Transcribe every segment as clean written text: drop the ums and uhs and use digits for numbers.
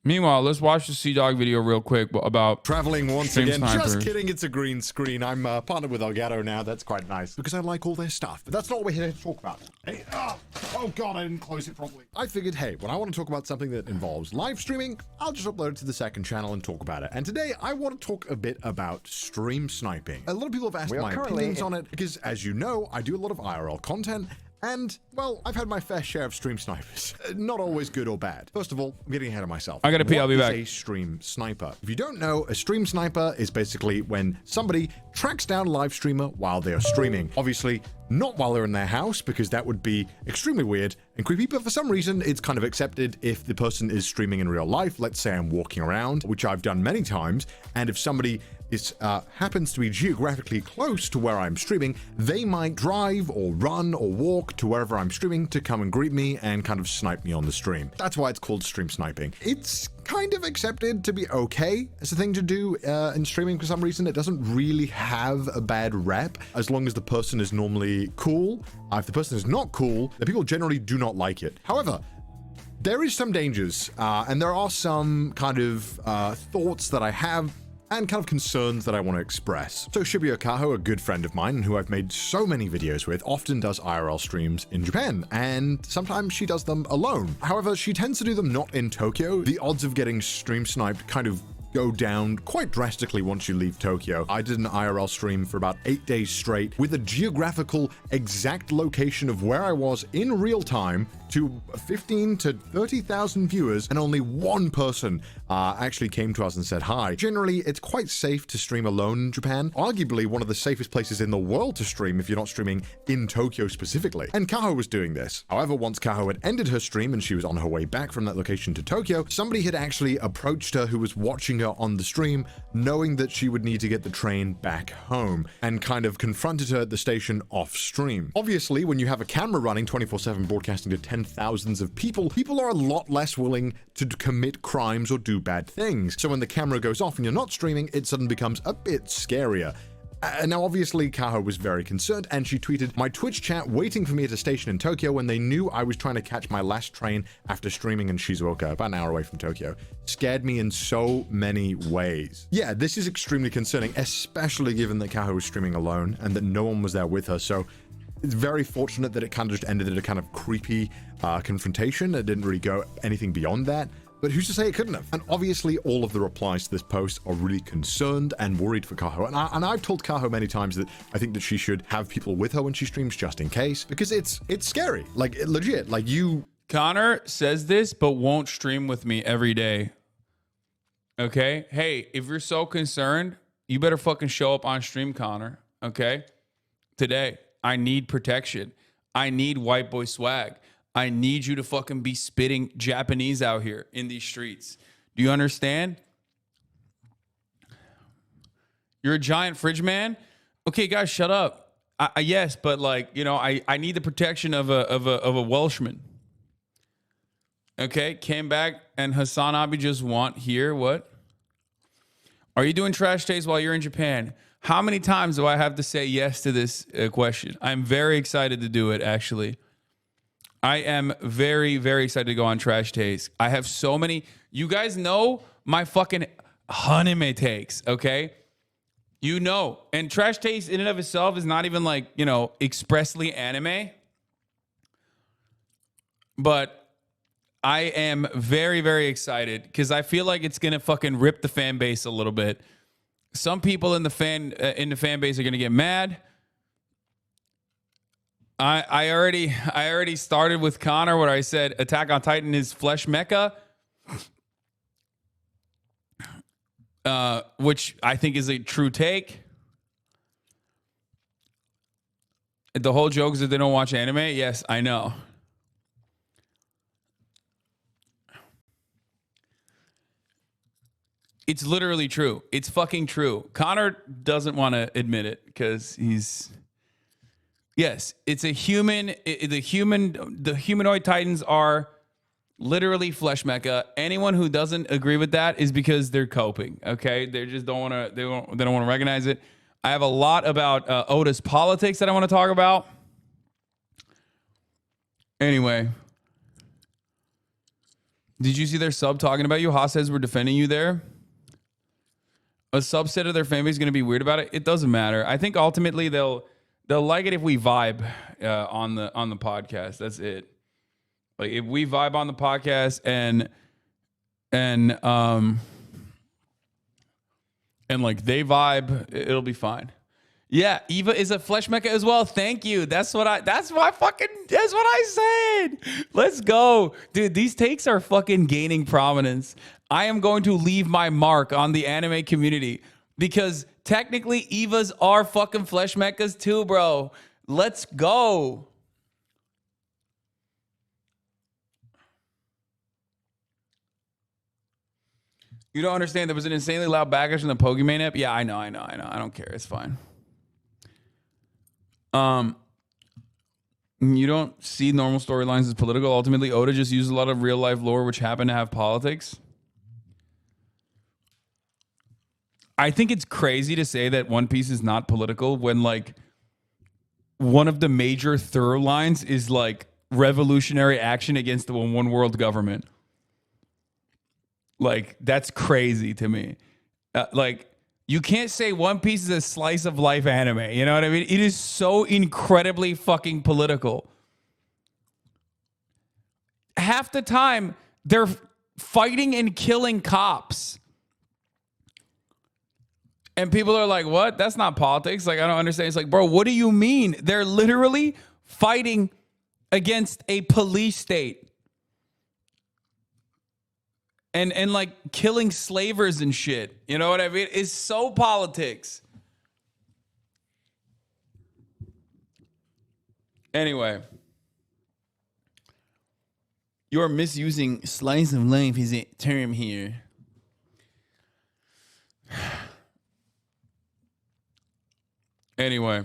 Meanwhile, let's watch the CDawg video real quick about traveling once stream again. snipers. Just kidding, it's a green screen. I'm partnered with Elgato now. That's quite nice because I like all their stuff. But that's not what we're here to talk about. Hey, oh god, I didn't close it properly. I figured, hey, when I want to talk about something that involves live streaming, I'll just upload it to the second channel and talk about it. And today I want to talk a bit about stream sniping. A lot of people have asked my opinions on it because, as you know, I do a lot of IRL content. And, well, I've had my fair share of stream snipers. Not always good or bad. First of all, I'm getting ahead of myself. I gotta pee, I'll be back. What is a stream sniper? If you don't know, a stream sniper is basically when somebody tracks down a live streamer while they are streaming. Obviously, not while they're in their house, because that would be extremely weird and creepy, but for some reason, it's kind of accepted if the person is streaming in real life. Let's say I'm walking around, which I've done many times, and if somebody happens to be geographically close to where I'm streaming, they might drive or run or walk to wherever I'm streaming to come and greet me and kind of snipe me on the stream. That's why it's called stream sniping. It's kind of accepted to be okay as a thing to do in streaming for some reason. It doesn't really have a bad rep as long as the person is normally cool. If the person is not cool, then people generally do not like it. However, there is some dangers and there are some kind of thoughts that I have and kind of concerns that I want to express. So Shibuya Kaho, a good friend of mine who I've made so many videos with, often does IRL streams in Japan, and sometimes she does them alone. However, she tends to do them not in Tokyo. The odds of getting stream sniped kind of go down quite drastically once you leave Tokyo. I did an IRL stream for about 8 days straight with a geographical exact location of where I was in real time to 15 to 30,000 viewers, and only one person actually came to us and said hi. Generally, it's quite safe to stream alone in Japan. Arguably one of the safest places in the world to stream if you're not streaming in Tokyo specifically. And Kaho was doing this. However, once Kaho had ended her stream and she was on her way back from that location to Tokyo, somebody had actually approached her who was watching her on the stream, knowing that she would need to get the train back home, and kind of confronted her at the station off stream. Obviously, when you have a camera running 24/7 broadcasting to 10,000s of people are a lot less willing to commit crimes or do bad things. So when the camera goes off and you're not streaming, it suddenly becomes a bit scarier. Now, obviously, Kaho was very concerned, and she tweeted, "My Twitch chat waiting for me at a station in Tokyo when they knew I was trying to catch my last train after streaming in Shizuoka, about an hour away from Tokyo, scared me in so many ways." Yeah, this is extremely concerning, especially given that Kaho was streaming alone and that no one was there with her. So it's very fortunate that it kind of just ended in a kind of creepy confrontation. It didn't really go anything beyond that. But who's to say it couldn't have? And obviously, all of the replies to this post are really concerned and worried for Kaho. And I've told Kaho many times that I think that she should have people with her when she streams just in case, because it's scary. Like, legit. Like, you... Connor says this, but won't stream with me every day. Okay? Hey, if you're so concerned, you better fucking show up on stream, Connor. Okay? Today, I need protection. I need white boy swag. I need you to fucking be spitting Japanese out here in these streets. Do you understand? You're a giant fridge man? Okay, guys, shut up. Yes, but like, you know, I need the protection of a Welshman. Okay, came back and Hasanabi just want here. What? Are you doing trash taste while you're in Japan? How many times do I have to say yes to this question? I'm very excited to do it, actually. I am very, very excited to go on Trash Taste. I have so many. You guys know my fucking anime takes, okay? You know. And Trash Taste in and of itself is not even like, you know, expressly anime. But I am very, very excited because I feel like it's going to fucking rip the fan base a little bit. Some people in the fan base are going to get mad. I already started with Connor where I said Attack on Titan is flesh mecha, which I think is a true take. The whole joke is that they don't watch anime. Yes, I know. It's literally true. It's fucking true. Connor doesn't want to admit it because he's... Yes, it's a human. The humanoid titans are literally flesh mecha. Anyone who doesn't agree with that is because they're coping. Okay, they just don't want to. They don't want to recognize it. I have a lot about Oda's politics that I want to talk about. Anyway, Did you see their sub talking about you? Haas says we're defending you there. A subset of their fan base is going to be weird about it. It doesn't matter. I think ultimately they'll like it if we vibe on the podcast. That's it. Like if we vibe on the podcast and like they vibe, it'll be fine. Yeah, Eva is a flesh mecha as well. Thank you. That's what I said. Let's go. Dude, these takes are fucking gaining prominence. I am going to leave my mark on the anime community because technically Evas are fucking flesh mechas too, bro. Let's go. You don't understand. There was an insanely loud backlash from the Pokemon app. Yeah, I know. I don't care. It's fine. You don't see normal storylines as political. Ultimately, Oda just used a lot of real life lore which happen to have politics. I think it's crazy to say that One Piece is not political when like one of the major through lines is like revolutionary action against the one world government. Like that's crazy to me. Like you can't say One Piece is a slice of life anime. You know what I mean? It is so incredibly fucking political. Half the time, they're fighting and killing cops. And people are like, what? That's not politics. Like, I don't understand. It's like, bro, what do you mean? They're literally fighting against a police state. And like killing slavers and shit. You know what I mean? It's so politics. Anyway. You're misusing slice of life as a term here. Anyway.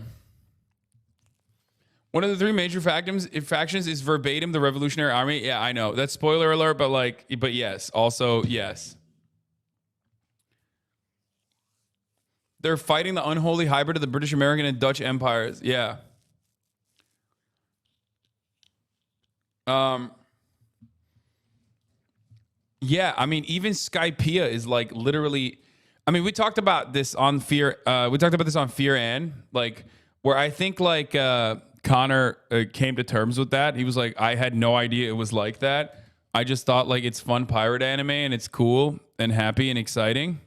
One of the three major factions is verbatim the Revolutionary Army. Yeah, I know. That's spoiler alert, but yes. Also, yes. They're fighting the unholy hybrid of the British, American, and Dutch empires. Yeah. Yeah, I mean, even Skypiea is like literally. I mean, we talked about this on Fear. We talked about this on Fear and like where I think like Connor came to terms with that. He was like, I had no idea it was like that. I just thought like it's fun pirate anime and it's cool and happy and exciting.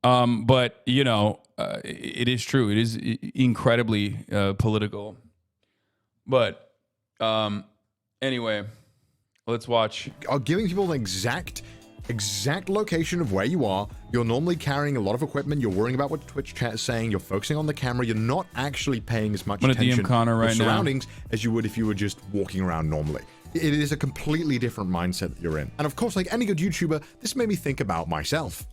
But you know, it is true. It is incredibly political. But anyway, let's watch. Giving people the exact location of where you are. You're normally carrying a lot of equipment. You're worrying about what Twitch chat is saying. You're focusing on the camera. You're not actually paying as much attention to surroundings as you would if you were just walking around normally. It is a completely different mindset that you're in. And of course, like any good YouTuber, this made me think about myself.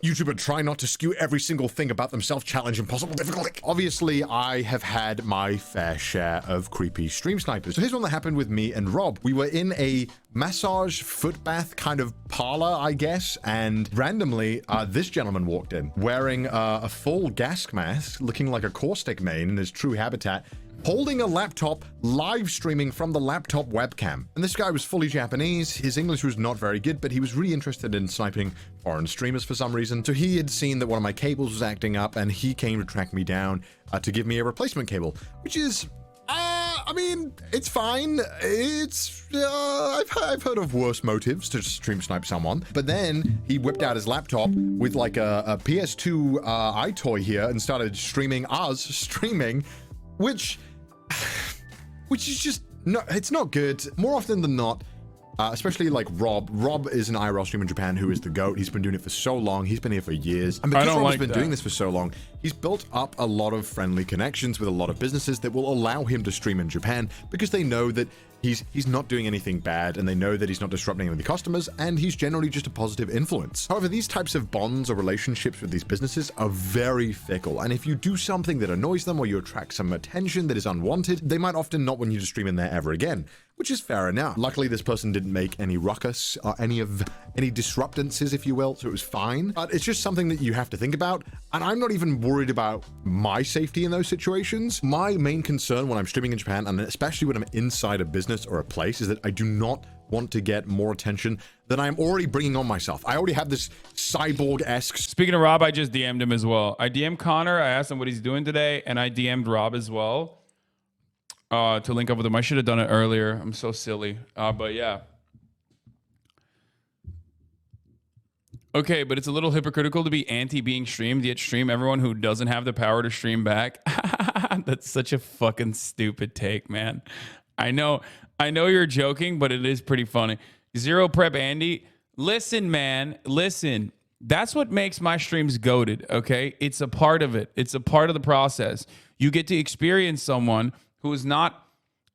YouTuber try not to skew every single thing about themselves, challenge impossible difficulty. Obviously, I have had my fair share of creepy stream snipers. So here's one that happened with me and Rob. We were in a massage foot bath kind of parlor, I guess, and randomly this gentleman walked in wearing a full gas mask, looking like a caustic main in his true habitat, holding a laptop, live streaming from the laptop webcam. And this guy was fully Japanese. His English was not very good, but he was really interested in sniping foreign streamers for some reason. So he had seen that one of my cables was acting up, and he came to track me down to give me a replacement cable, which is, I mean, it's fine. It's, I've heard of worse motives to stream snipe someone. But then he whipped out his laptop with like a PS2 iToy here and started streaming us streaming, which is just no, it's not good. More often than not, especially like Rob. Rob is an IRL streamer in Japan who is the GOAT. He's been doing it for so long. He's been here for years. And because Rob's been doing this for so long, he's built up a lot of friendly connections with a lot of businesses that will allow him to stream in Japan because they know that he's not doing anything bad, and they know that he's not disrupting any of the customers, and he's generally just a positive influence. However, these types of bonds or relationships with these businesses are very fickle, and if you do something that annoys them or you attract some attention that is unwanted, they might often not want you to stream in there ever again, which is fair enough. Luckily, this person didn't make any ruckus or any disruptances, if you will, so it was fine. But it's just something that you have to think about, and I'm not even worried about my safety in those situations. My main concern when I'm streaming in Japan, and especially when I'm inside a business or a place, is that I do not want to get more attention than I'm already bringing on myself. I already have this cyborg-esque. Speaking of Rob, I just DM'd him as well. I DM'd Connor. I asked him what he's doing today, and I DM'd Rob as well to link up with him. I should have done it earlier. I'm so silly. But yeah. Okay, but it's a little hypocritical to be anti being streamed, yet stream everyone who doesn't have the power to stream back. That's such a fucking stupid take, man. I know you're joking, but it is pretty funny. Zero Prep Andy, listen, man, listen. That's what makes my streams goated, okay? It's a part of it. It's a part of the process. You get to experience someone who is not...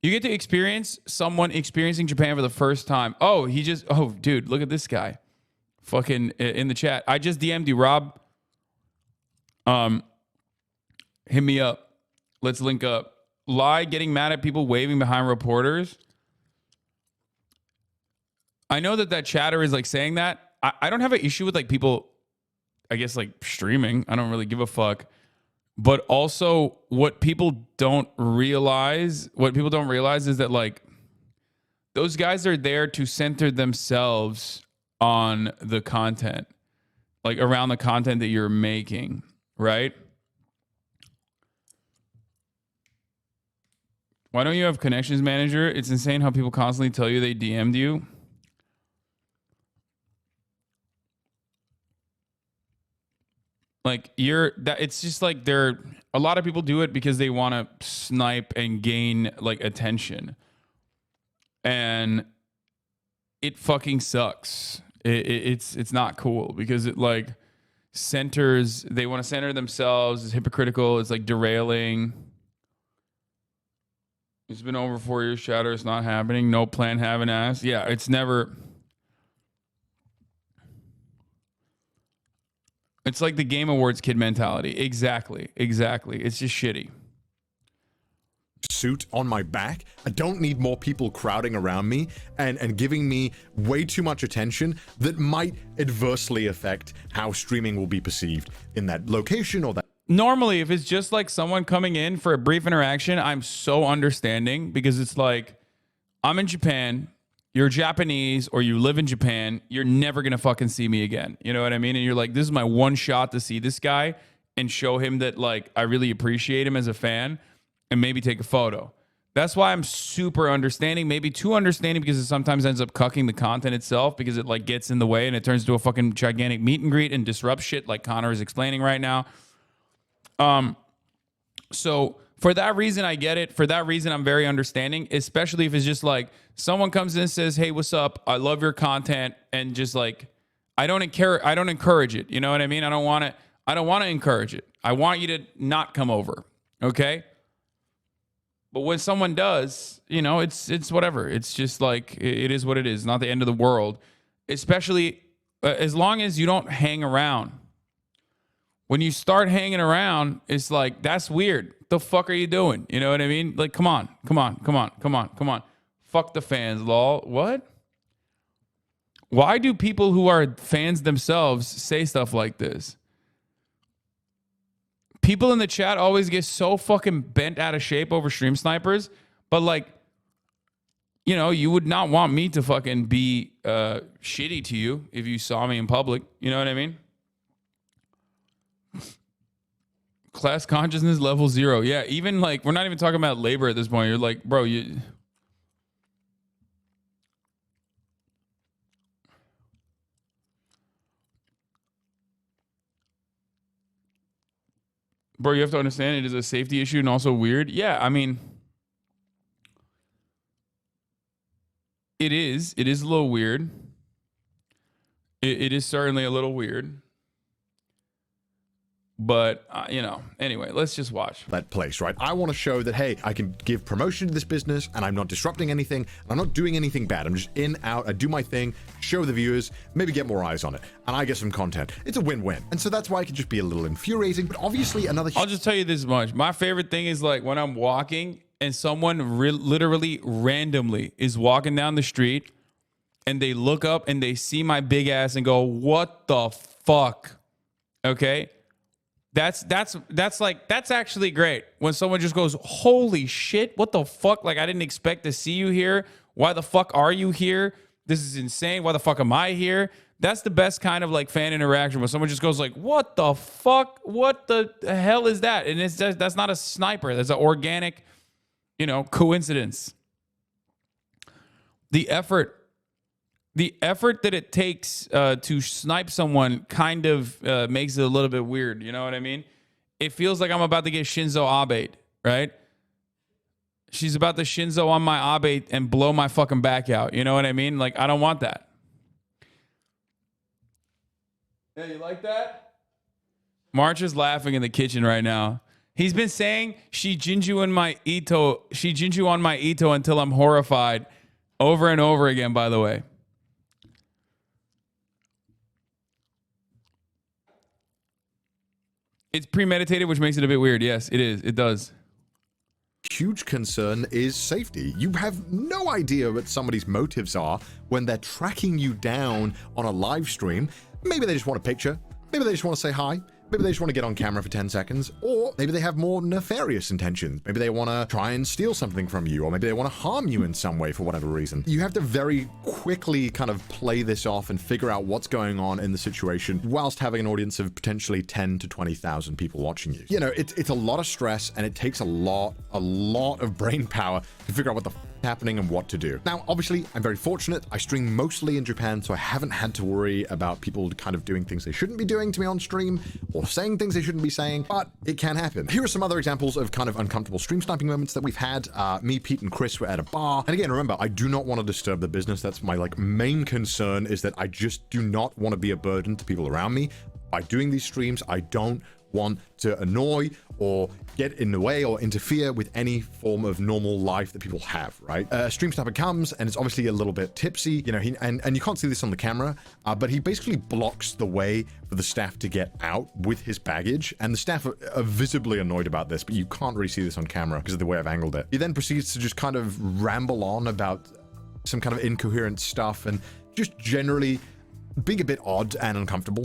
You get to experience someone experiencing Japan for the first time. Oh, dude, look at this guy. Fucking in the chat. I just DM'd you, Rob. Hit me up. Let's link up. Lie, getting mad at people waving behind reporters. I know that chatter is like saying that. I don't have an issue with like people, I guess, like streaming. I don't really give a fuck. But also what people don't realize is that like those guys are there to center themselves on the content, like around the content that you're making, right? Why don't you have connections manager? It's insane how people constantly tell you they DM'd you. Like it's just like a lot of people do it because they want to snipe and gain like attention. And it fucking sucks. It's not cool because it like they want to center themselves. It's hypocritical. It's like derailing. It's been over 4 years. Shatter. It's not happening. No plan. Haven't asked. Yeah, it's never. It's like the Game Awards kid mentality. Exactly. It's just shitty. Suit on my back. I don't need more people crowding around me and giving me way too much attention that might adversely affect how streaming will be perceived in that location or that. Normally, if it's just like someone coming in for a brief interaction, I'm so understanding because it's like, I'm in Japan, you're Japanese, or you live in Japan, you're never going to fucking see me again. You know what I mean? And you're like, this is my one shot to see this guy and show him that like I really appreciate him as a fan and maybe take a photo. That's why I'm super understanding, maybe too understanding because it sometimes ends up cucking the content itself because it like gets in the way and it turns into a fucking gigantic meet and greet and disrupts shit like Connor is explaining right now. So for that reason, I get it. For that reason, I'm very understanding, especially if it's just like someone comes in and says, hey, what's up? I love your content. And just like, I don't encourage it. You know what I mean? I don't want to encourage it. I want you to not come over. Okay. But when someone does, you know, it's whatever. It's just like, it is what it is. Not the end of the world, especially as long as you don't hang around. When you start hanging around, it's like, that's weird. The fuck are you doing? You know what I mean? Like, come on. Fuck the fans, lol. What? Why do people who are fans themselves say stuff like this? People in the chat always get so fucking bent out of shape over stream snipers, but like, you know, you would not want me to fucking be shitty to you if you saw me in public. You know what I mean? Class consciousness level 0. Yeah, even like, we're not even talking about labor at this point. You're like, bro, you have to understand it is a safety issue and also weird. Yeah, I mean, it is a little weird. It is certainly a little weird. But, you know, anyway, let's just watch. That place, right? I want to show that, hey, I can give promotion to this business and I'm not disrupting anything. I'm not doing anything bad. I'm just in, out, I do my thing, show the viewers, maybe get more eyes on it. And I get some content. It's a win-win. And so that's why it can just be a little infuriating. But obviously another... I'll just tell you this much. My favorite thing is like when I'm walking and someone literally randomly is walking down the street and they look up and they see my big ass and go, what the fuck? Okay? That's actually great. When someone just goes, holy shit, what the fuck? Like, I didn't expect to see you here. Why the fuck are you here? This is insane. Why the fuck am I here? That's the best kind of like fan interaction where someone just goes like, what the fuck? What the hell is that? And that's not a sniper. That's an organic, coincidence. The effort that it takes to snipe someone kind of makes it a little bit weird. You know what I mean? It feels like I'm about to get Shinzo Abe, right? She's about to Shinzo on my Abe and blow my fucking back out. You know what I mean? Like, I don't want that. Yeah, you like that? March is laughing in the kitchen right now. He's been saying she Jinju on my Ito until I'm horrified over and over again, by the way. It's premeditated, which makes it a bit weird. Yes, it is. It does. Huge concern is safety. You have no idea what somebody's motives are when they're tracking you down on a live stream. Maybe they just want a picture. Maybe they just want to say hi. Maybe they just want to get on camera for 10 seconds. Or maybe they have more nefarious intentions. Maybe they want to try and steal something from you. Or maybe they want to harm you in some way for whatever reason. You have to very quickly kind of play this off and figure out what's going on in the situation whilst having an audience of potentially 10 to 20,000 people watching you. It's a lot of stress, and it takes a lot of brain power to figure out what the happening and what to do. Now, obviously, I'm very fortunate. I stream mostly in Japan, so I haven't had to worry about people kind of doing things they shouldn't be doing to me on stream or saying things they shouldn't be saying, but it can happen. Here are some other examples of kind of uncomfortable stream sniping moments that we've had. Me, Pete, and Chris were at a bar. And again, remember, I do not want to disturb the business. That's my main concern, is that I just do not want to be a burden to people around me. By doing these streams, I don't want to annoy or get in the way or interfere with any form of normal life that people have, right? Stream sniper comes and it's obviously a little bit tipsy, and you can't see this on the camera, but he basically blocks the way for the staff to get out with his baggage, and the staff are visibly annoyed about this, but you can't really see this on camera because of the way I've angled it. He then proceeds to just kind of ramble on about some kind of incoherent stuff and just generally being a bit odd and uncomfortable.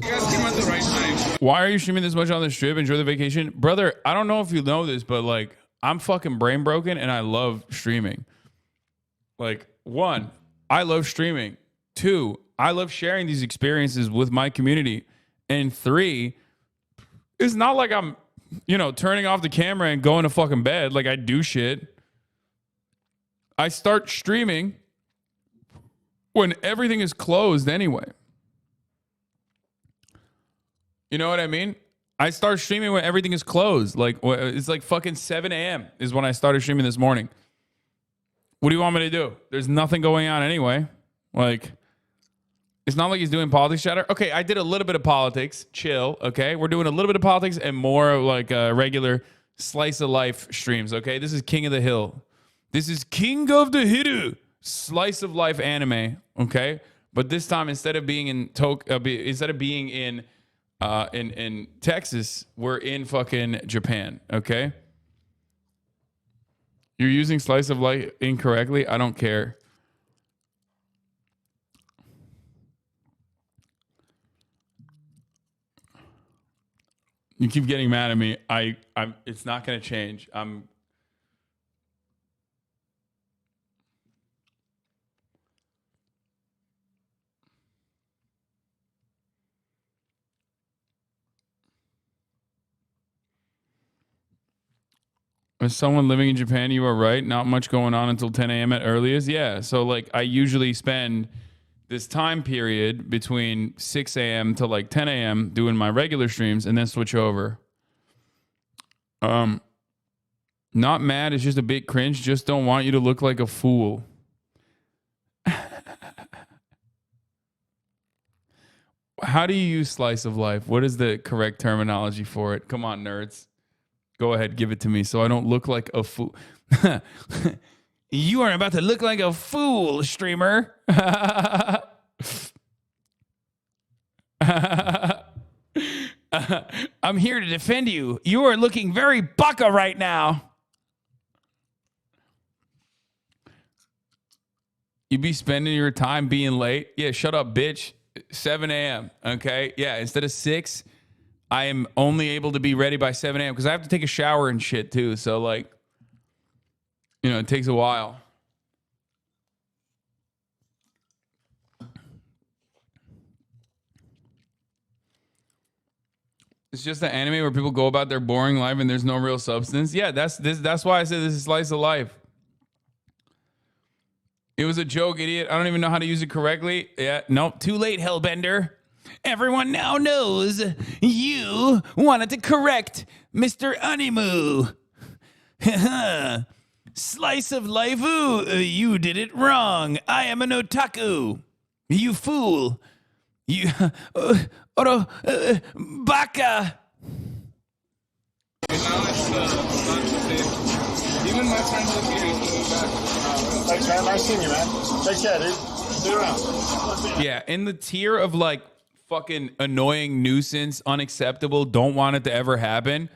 Why are you streaming this much on the strip? Enjoy the vacation. Brother, I don't know if you know this, but I'm fucking brain broken and I love streaming. One, I love streaming. Two, I love sharing these experiences with my community. And three, it's not like I'm, turning off the camera and going to fucking bed. I do shit. I start streaming when everything is closed anyway. You know what I mean? I start streaming when everything is closed. It's fucking 7 a.m. is when I started streaming this morning. What do you want me to do? There's nothing going on anyway. It's not like he's doing politics chatter. Okay, I did a little bit of politics. Chill, okay? We're doing a little bit of politics and more regular slice of life streams, okay? This is King of the Hill. This is King of the Hill. Slice of life anime, okay? But this time, instead of being in in Texas, we're in fucking Japan, okay? You're using slice of life incorrectly. I don't care. You keep getting mad at me. I'm it's not going to change. As someone living in Japan, you are right. Not much going on until 10 a.m. at earliest. Yeah. So I usually spend this time period between 6 a.m. to 10 a.m. doing my regular streams and then switch over. Not mad. It's just a bit cringe. Just don't want you to look like a fool. How do you use slice of life? What is the correct terminology for it? Come on, nerds. Go ahead, give it to me so I don't look like a fool. You are about to look like a fool, streamer. I'm here to defend you. You are looking very baka right now. You be spending your time being late? Yeah, shut up, bitch. 7 a.m., okay? Yeah, instead of 6, I am only able to be ready by 7 a.m. because I have to take a shower and shit too. So it takes a while. It's just an anime where people go about their boring life and there's no real substance. Yeah, that's why I said this is slice of life. It was a joke, idiot. I don't even know how to use it correctly. Yeah, nope. Too late, Hellbender. Everyone now knows you wanted to correct Mr. Animu. Slice of life, you did it wrong. I am an otaku. You fool. You, baka. Even my friends look here. Thanks, man. Nice seeing you, man. Take care, dude. See you around. Yeah, in the tier of like fucking annoying nuisance, unacceptable, don't want it to ever happen.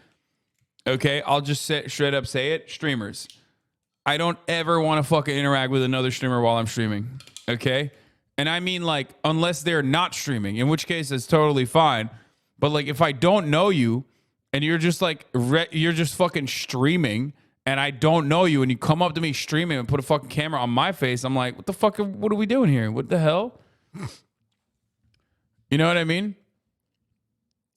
Okay, I'll just straight up say it. Streamers. I don't ever want to fucking interact with another streamer while I'm streaming. Okay? And I mean like unless they're not streaming, in which case it's totally fine. But like if I don't know you and you're just like you're just fucking streaming and I don't know you and you come up to me streaming and put a fucking camera on my face, I'm like, what the fuck? What are we doing here? What the hell? You know what I mean?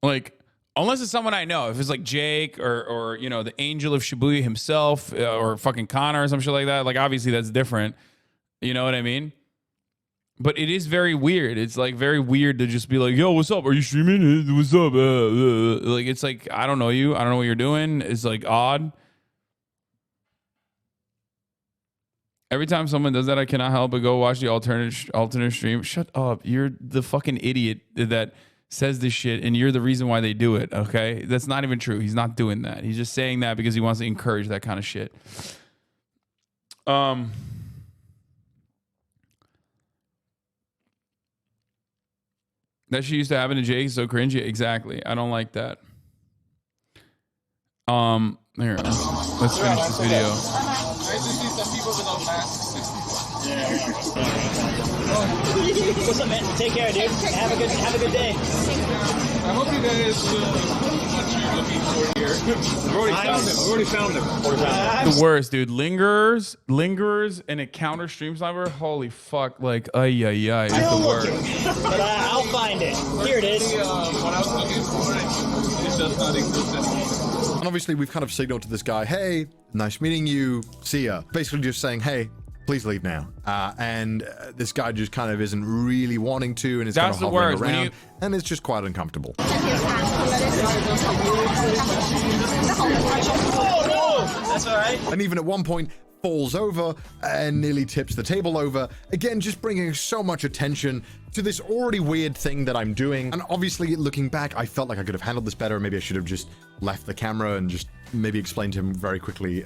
Like, unless it's someone I know. If it's like Jake or you know, the Angel of Shibuya himself or fucking Connor or some shit like that, like obviously that's different. You know what I mean? But it is very weird. It's like very weird to just be like, yo, what's up? Are you streaming? What's up? Like, it's like, I don't know you. I don't know what you're doing. It's like odd. Every time someone does that, I cannot help but go watch the alternate stream. Shut up. You're the fucking idiot that says this shit, and you're the reason why they do it, okay? That's not even true. He's not doing that. He's just saying that because he wants to encourage that kind of shit. That shit used to happen to Jake is so cringy. Exactly. I don't like that. Here. Let's finish this video. Nice to see some people without masks. What's up, man? Take care, dude. Have a good day. I hope you guys what you're looking for here. We've already found them. The worst, dude. Lingerers, and a counter stream sniper. Holy fuck! Like, ay, it's the worst. But I'll find it. Here it is. What I was looking for, it does not exist anymore. And obviously we've kind of signaled to this guy, hey, nice meeting you, see ya. Basically just saying, hey, please leave now. This guy just kind of isn't really wanting to and is kind of hovering around. And it's just quite uncomfortable. Oh, no! That's all right. And even at one point, falls over and nearly tips the table over. Again, just bringing so much attention to this already weird thing that I'm doing. And obviously, looking back, I felt like I could have handled this better. Maybe I should have just left the camera and just maybe explained to him very quickly,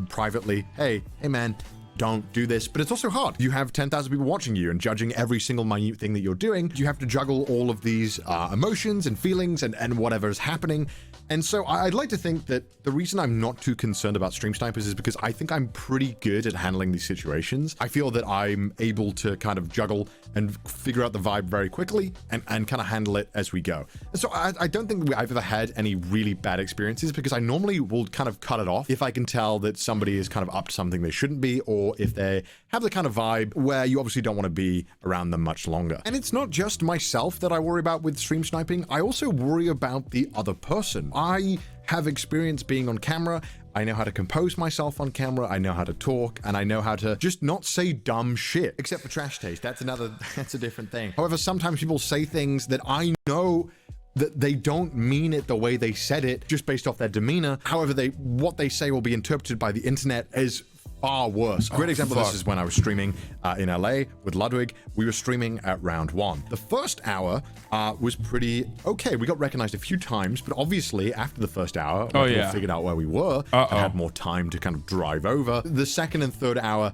privately, hey man, don't do this. But it's also hard. You have 10,000 people watching you and judging every single minute thing that you're doing. You have to juggle all of these emotions and feelings and whatever is happening. And so I'd like to think that the reason I'm not too concerned about stream snipers is because I think I'm pretty good at handling these situations. I feel that I'm able to kind of juggle and figure out the vibe very quickly and kind of handle it as we go. And so I don't think I've ever had any really bad experiences because I normally will kind of cut it off if I can tell that somebody is kind of up to something they shouldn't be, or if they have the kind of vibe where you obviously don't want to be around them much longer. And it's not just myself that I worry about with stream sniping. I also worry about the other person. I have experience being on camera. I know how to compose myself on camera. I know how to talk, and I know how to just not say dumb shit, except for trash taste. That's a different thing. However, sometimes people say things that I know that they don't mean it the way they said it, just based off their demeanor. However, what they say will be interpreted by the internet as far worse. A great example of this is when I was streaming in LA with Ludwig. We were streaming at round 1. The first hour was pretty okay. We got recognized a few times, but obviously after the first hour, we figured out where we were and had more time to kind of drive over. The second and third hour,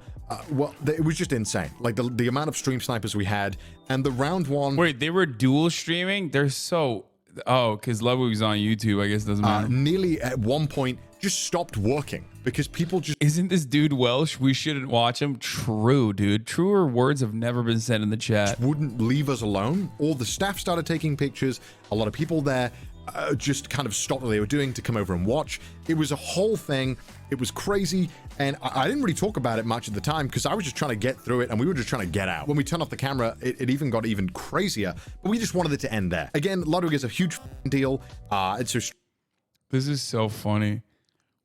well, it was just insane. Like the amount of stream snipers we had, and the round 1. Wait, they were dual streaming? They're so... Oh, because Ludwig was on YouTube, I guess it doesn't matter. Nearly at one point just stopped working because people just... Isn't this dude Welsh? We shouldn't watch him. True, dude. Truer words have never been said in the chat. Wouldn't leave us alone. All the staff started taking pictures. A lot of people there just kind of stop what they were doing to come over and watch. It was a whole thing. It was crazy. And I didn't really talk about it much at the time because I was just trying to get through it and we were just trying to get out. When we turned off the camera, it even got even crazier, but we just wanted it to end there. Again, Ludwig is a huge deal. It's just... This is so funny.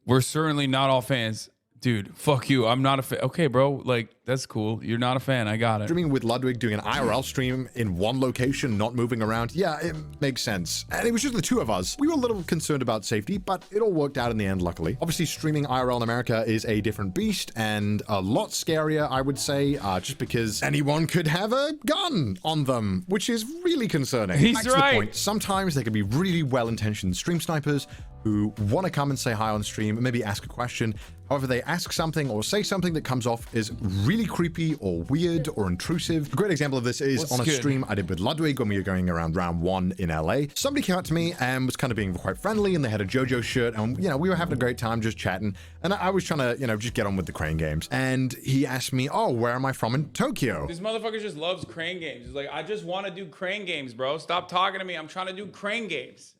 We're certainly not all fans. Dude, fuck you. I'm not a fan. Okay, bro. Like, that's cool. You're not a fan. I got it. Streaming with Ludwig, doing an IRL stream in one location, not moving around. Yeah, it makes sense. And it was just the two of us. We were a little concerned about safety, but it all worked out in the end, luckily. Obviously, streaming IRL in America is a different beast and a lot scarier, I would say, just because anyone could have a gun on them, which is really concerning. He's Back to the right. point, sometimes there can be really well-intentioned stream snipers who want to come and say hi on stream and maybe ask a question. However, they ask something or say something that comes off as really creepy or weird or intrusive. A great example of this is on a stream I did with Ludwig when we were going around round 1 in LA. Somebody came up to me and was kind of being quite friendly and they had a JoJo shirt and, you know, we were having a great time just chatting. And I was trying to, you know, just get on with the crane games. And he asked me, oh, where am I from in Tokyo? This motherfucker just loves crane games. He's like, I just want to do crane games, bro. Stop talking to me. I'm trying to do crane games.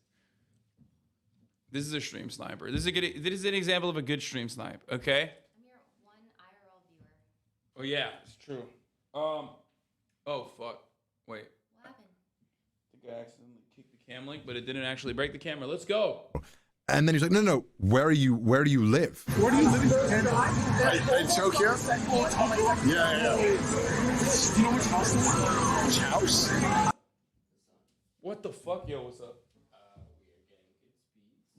This is a stream sniper. This is an example of a good stream snipe, okay? I'm your one IRL viewer. Oh yeah, it's true. Oh fuck. Wait. What happened? I think I accidentally kicked the cam link, but it didn't actually break the camera. Let's go. And then he's like, no, where do you live? Where do you live in Japan? In Tokyo? Yeah. Do you know which house this is? Which house? What the fuck, yo? What's up?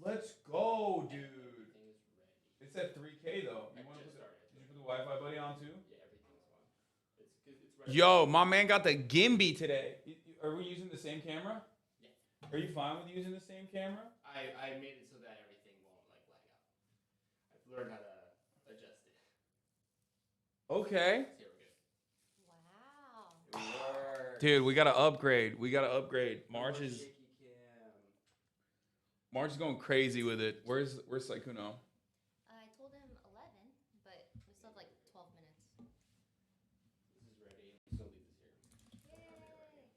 Let's go, dude. It's at 3K though. Did you put the Wi-Fi buddy on too? Yeah, everything's on. Yo, my man got the gimbal today. Are we using the same camera? Yeah. Are you fine with using the same camera? I made it so that everything won't like lag out. I've learned how to adjust it. Okay. Here we go. Wow. Dude, we gotta upgrade. March is going crazy with it. Where's Saikuno? I told him 11, but we still have like 12 minutes. This is ready. So leave this here. Yay!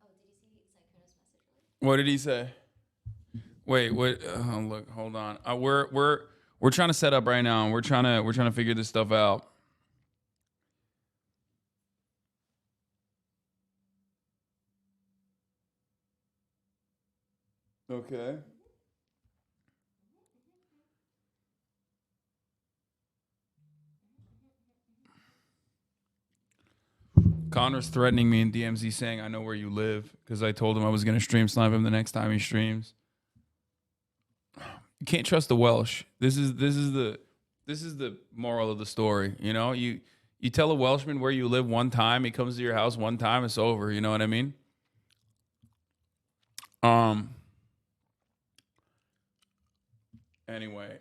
Oh, did you see Saikuno's message really? What did he say? Wait, what? Look, hold on. We're trying to set up right now. We're trying to figure this stuff out. Okay. Connor's threatening me in DMZ saying I know where you live because I told him I was going to stream snipe him the next time he streams. You can't trust the Welsh. This is the moral of the story. You know, you tell a Welshman where you live one time, he comes to your house one time, it's over. You know what I mean? Anyway,